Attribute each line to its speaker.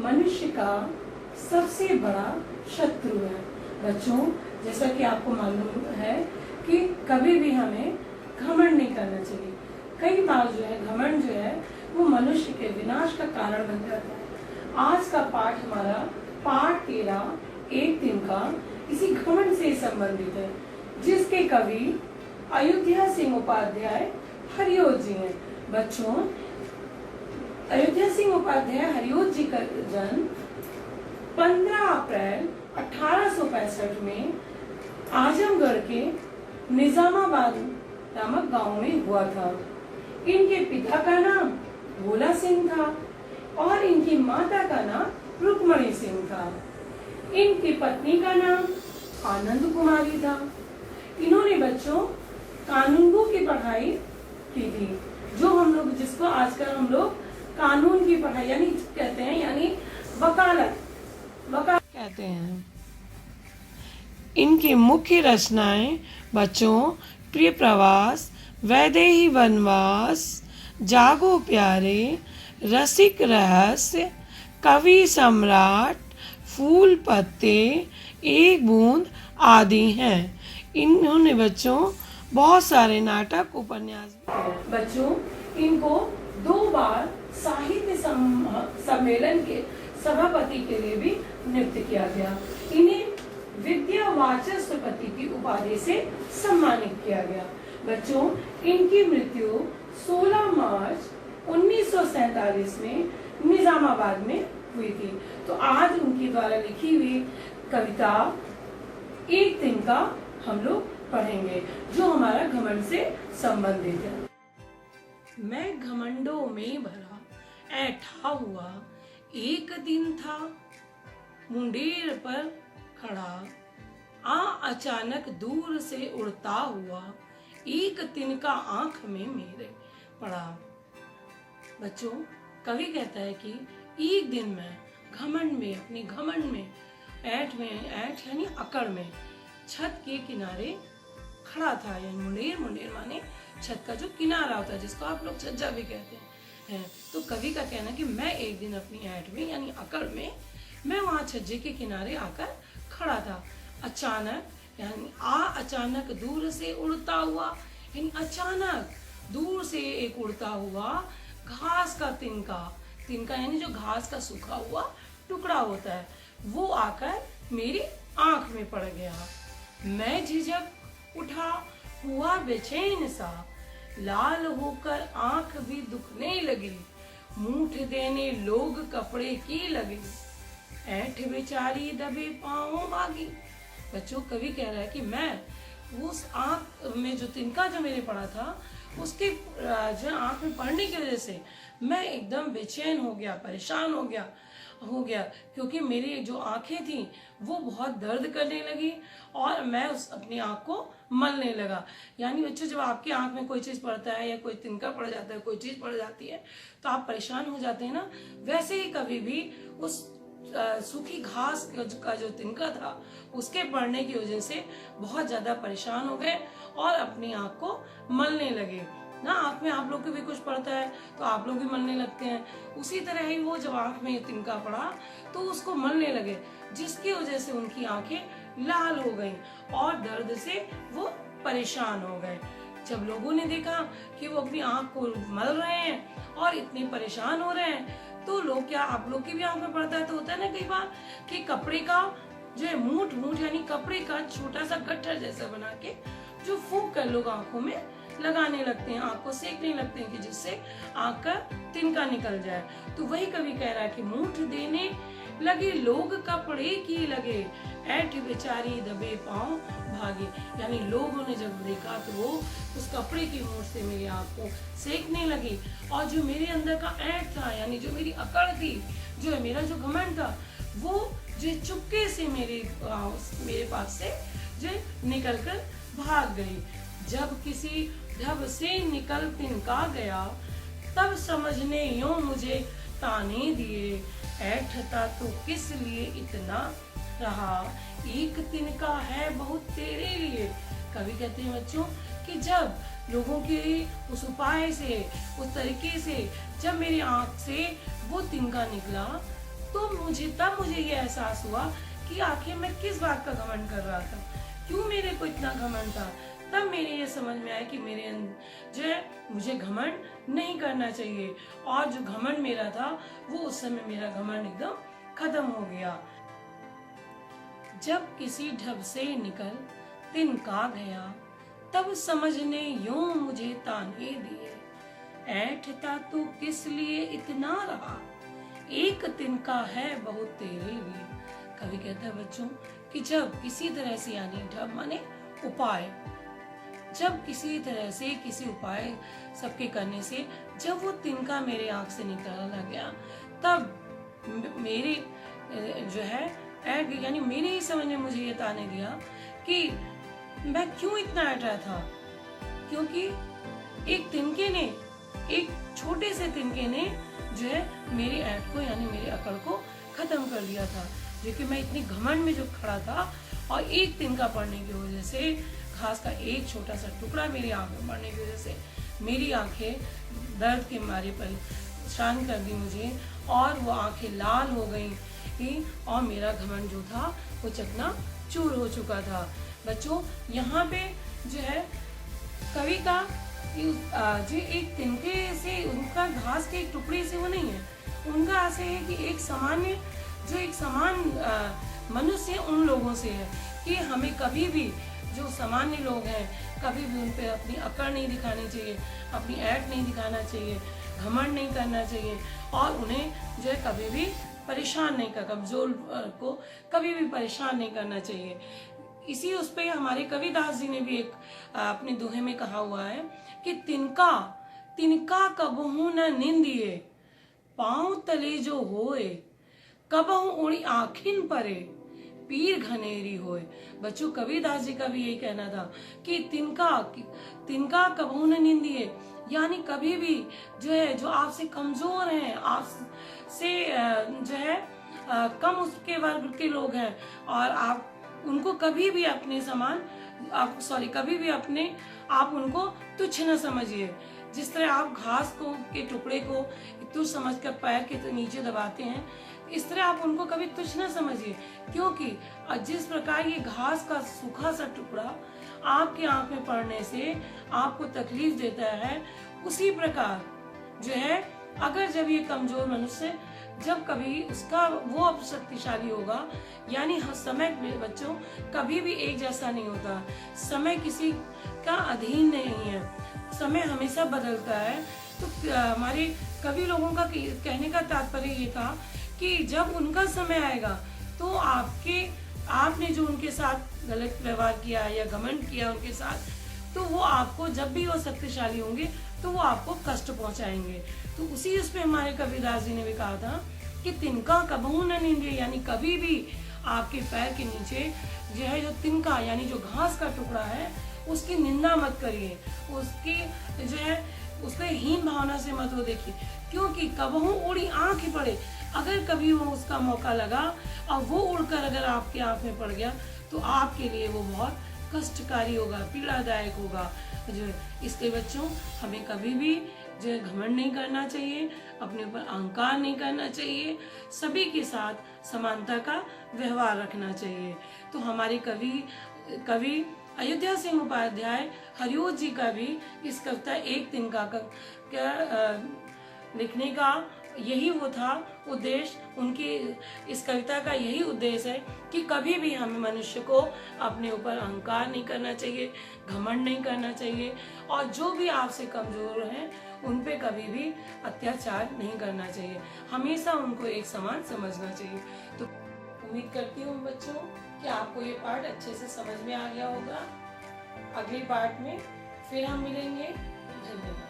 Speaker 1: मनुष्य का सबसे बड़ा शत्रु है। बच्चों, जैसा कि आपको मालूम है कि कभी भी हमें घमंड नहीं करना चाहिए। कई बार जो है घमंड जो है वो मनुष्य के विनाश का कारण बन जाता है। आज का पाठ हमारा पाठ 13 एक दिन का इसी घमंड से संबंधित है, जिसके कवि अयोध्या सिंह उपाध्याय हरिओत जी हैं। बच्चों, अयोध्या सिंह उपाध्याय हरिओत जी का जन्म 15 अप्रैल 1865 में आजमगढ़ के निजामाबाद नामक गांव में हुआ था। इनके पिता का नाम भोला सिंह था और इनकी माता का नाम रुक्मणी सिंह था। इनकी पत्नी का नाम आनंद कुमारी था। इन्होंने बच्चों कानूनगो की पढ़ाई की थी, जो हम लोग जिसको आजकल हम लोग कानून की पढ़ाई यानी कहते हैं, यानी वकालत कहते हैं। इनकी मुख्य रचनाएं बच्चों प्रिय प्रवास, वैदेही वनवास, जागो प्यारे, रसिक रहस्य, कवि सम्राट, फूल पत्ते, एक बूंद आदि हैं। इन्होंने बच्चों बहुत सारे नाटक उपन्यास। बच्चों, इनको 2 बार साहित्य सम्मेलन के सभापति के लिए भी नियुक्त किया गया। इन्हें विद्या वाचस्पति की उपाधि से सम्मानित किया गया। बच्चों, इनकी मृत्यु 16 मार्च 1947 में निजामाबाद में हुई थी। तो आज उनके द्वारा लिखी हुई कविता एक दिन का हम लोग पढ़ेंगे, जो हमारा घमंड से संबंधित है। मैं घमंडों में भरा ऐठा हुआ एक दिन था, मुंडेर पर खड़ा अचानक दूर से उड़ता हुआ एक तिनका आंख में मेरे पड़ा। बच्चों, कवि कहता है कि एक दिन मैं घमंड में, अपनी घमंड में, ऐठ यानी अकड़ में छत के किनारे खड़ा था। यानी मुंडेर माने छत का जो किनारा होता है, जिसको आप लोग छज्जा भी कहते हैं। तो कवि का कहना है कि मैं एक दिन अपनी ऐठ में यानी अकड़ में मैं वहां छज्जे के किनारे आकर खड़ा था। अचानक यानी अचानक दूर से उड़ता हुआ, यानी अचानक दूर से एक उड़ता हुआ घास का तिनका यानी जो घास का सूखा हुआ टुकड़ा होता है, वो आकर मेरी आंख में पड़ गया। मैं झिझक उठा, हुआ बेचैन सा, लाल होकर आंख भी दुखने लगी, मूठ देने लोग कपड़े की लगे, ऐठ बेचारी दबे पांव भागी। बच्चों, कवि कह रहा है कि मैं उस आंख में जो तिनका जो मेरे पड़ा था, उसके जो आंख में पड़ने की वजह से मैं एकदम बेचैन हो गया, परेशान हो गया, क्योंकि मेरी जो आंखें थी वो बहुत दर्द करने लगी और मैं उस अपनी आंख को मलने लगा। यानी बच्चों, जब आपकी आंख में कोई चीज पड़ता है या कोई तिनका पड़ जाता है, कोई चीज पड़ जाती है, तो आप परेशान हो जाते हैं ना। वैसे ही कभी भी उस सूखी घास का जो तिनका था, उसके पड़ने की वजह से बहुत ज्यादा परेशान हो गए और अपनी आंख को मलने लगे ना। आंख में आप लोग को भी कुछ पड़ता है तो आप लोग भी मलने लगते हैं। उसी तरह ही वो जब आंख में तिनका पड़ा तो उसको मलने लगे, जिसकी वजह से उनकी आंखें लाल हो गईं और दर्द से वो परेशान हो गए। जब लोगों ने देखा कि वो अपनी आंख को मल रहे हैं और इतने परेशान हो रहे हैं, तो लोग, क्या आप लोग की भी आंख में पड़ता है तो होता है ना कई बार कि कपड़े का जो है मूठ यानी कपड़े का छोटा सा गट्ठर जैसा बना के जो फूंक कर लोग आंखों में लगाने लगते हैं, आंख को सेकने लगते हैं कि जिससे आंख का तिनका निकल जाए। तो वही कवि कह रहा है कि मूठ देने लगे लोग कपड़े की लगे, ऐठ बेचारी दबे पांव भागे। यानी लोगों ने जब देखा तो वो उस कपड़े की मूठ से मेरी आंख को सेकने लगी और जो मेरे अंदर का ऐठ था, यानी जो मेरी अकड़ थी, जो है मेरा जो घमंड था, वो जो चुपके से मेरे पास से जो निकल कर भाग गई। जब किसी ढब से निकल तिनका गया, तब समझने यूं मुझे ताने दिए, ऐठता तो किस लिए इतना रहा, एक तिनका है बहुत तेरे लिए। कवि कहते हैं बच्चों कि जब लोगों के उस उपाय से, उस तरीके से जब मेरी आंख से वो तिनका निकला, तो तब मुझे ये एहसास हुआ कि आखिर मैं किस बात का घमंड कर रहा था, क्यों मेरे को इतना घमंड था। तब मेरे ये समझ में आया कि मेरे जो है मुझे घमंड नहीं करना चाहिए, और जो घमंड मेरा था वो उस समय मेरा घमंड एकदम खत्म हो गया। जब किसी ढब से निकल तिनका गया, तब समझने यूं मुझे ताने दिए, ऐठता तू किस लिए इतना रहा, एक तिनका है बहुत तेरे लिए। कवि कहता है बच्चों कि जब किसी तरह से, यानी ढब माने उपाय, जब किसी तरह से किसी उपाय सबके करने से जब वो तिनका मेरे आंख से निकलने गया, तब मेरी जो है यानी मेरे ही समझ ने मुझे ये ताने दिया कि मैं क्यों इतना ऐट रहा था, क्योंकि एक तिनके ने, एक छोटे से तिनके ने जो है मेरी ऐट को, यानी मेरी अकड़ को खत्म कर दिया था, जो कि मैं इतनी घमंड में जो खड़ा था, और एक तिनका पड़ने की वजह से, घास का एक छोटा सा टुकड़ा मेरी आंख में पड़ने की वजह से मेरी आंखें दर्द के मारे परेशान कर दी मुझे, और वो आंखें लाल हो गई, और मेरा घमंड जो था वो चकनाचूर हो चुका था। बच्चों यहाँ पे जो है कवि का जो एक तिनके से, उनका घास के एक टुकड़े से वो नहीं है, उनका आशय है कि एक सामान्य, जो एक समान मनुष्य उन लोगों से है कि हमें कभी भी, जो सामान्य लोग हैं, कभी भी उन पे अपनी अकड़ नहीं दिखानी चाहिए, अपनी ऐट नहीं दिखाना चाहिए, घमंड नहीं करना चाहिए, और उन्हें जो है कभी भी परेशान नहीं कर, कमजोर को कभी भी परेशान नहीं करना चाहिए। इसी उस पे हमारे कविदास जी ने भी एक अपने दोहे में कहा हुआ है कि तिनका तिनका कबहू न निंदिए, पांव तले जो होए, कबहू उड़ी आखिन परे, पीर घनेरी होए। बच्चों कबीरदास जी का भी यही कहना था कि तिनका कबहू न निंदिए, यानी कभी भी जो है, जो आपसे कमजोर हैं, आपसे जो है कम उसके वर्ग के लोग हैं, और आप उनको कभी भी अपने समान, कभी भी अपने आप उनको तुच्छ न समझिए। जिस तरह आप घास को के टुकड़े को तुच्छ समझकर पैर के नीचे दबाते हैं, इस तरह आप उनको कभी तुच्छ न समझिए, क्योंकि जिस प्रकार ये घास का सूखा सा टुकड़ा आपकी आंख में पड़ने से आपको तकलीफ देता है, उसी प्रकार जो है अगर जब ये कमजोर मनुष्य, जब कभी उसका वो अब शक्तिशाली होगा, यानी समय बच्चों कभी भी एक जैसा नहीं होता, समय किसी का अधीन नहीं है, समय हमेशा बदलता है। तो हमारे कवि लोगों का कहने का तात्पर्य ये था कि जब उनका समय आएगा तो आपने जो उनके साथ गलत व्यवहार किया या घमंड किया उनके साथ, तो वो आपको, जब भी वो शक्तिशाली होंगे तो वो आपको कष्ट पहुंचाएंगे। तो उसी उस पे हमारे कबीरदास जी ने भी कहा था कि तिनका कबहू न निंदिए, यानी कभी भी आपके पैर के नीचे जो है, जो तिनका यानी जो घास का टुकड़ा है, उसकी निंदा मत करिए, उसकी जो है उसके हीन भावना से मत वो देखिए, क्योंकि कबहू उड़ी आंख ही पड़े, अगर कभी वो उसका मौका लगा और वो उड़कर अगर आपके आंख में पड़ गया तो आपके लिए वो बहुत कष्टकारी होगा, पीड़ादायक होगा। जो इसलिए बच्चों हमें कभी भी जो घमंड नहीं करना चाहिए, अपने ऊपर अहंकार नहीं करना चाहिए, सभी के साथ समानता का व्यवहार रखना चाहिए। तो हमारे कवि अयोध्या सिंह उपाध्याय हरिओत जी का भी इस कविता एक तिनका लिखने का यही वो था उद्देश्य, उनकी इस कविता का यही उद्देश्य है कि कभी भी हमें मनुष्य को अपने ऊपर अहंकार नहीं करना चाहिए, घमंड नहीं करना चाहिए, और जो भी आपसे कमजोर हैं उन पे कभी भी अत्याचार नहीं करना चाहिए, हमेशा उनको एक समान समझना चाहिए। तो उम्मीद करती हूँ बच्चों कि आपको ये पाठ अच्छे से समझ में आ गया होगा। अगले पाठ में फिर हम मिलेंगे। धन्यवाद।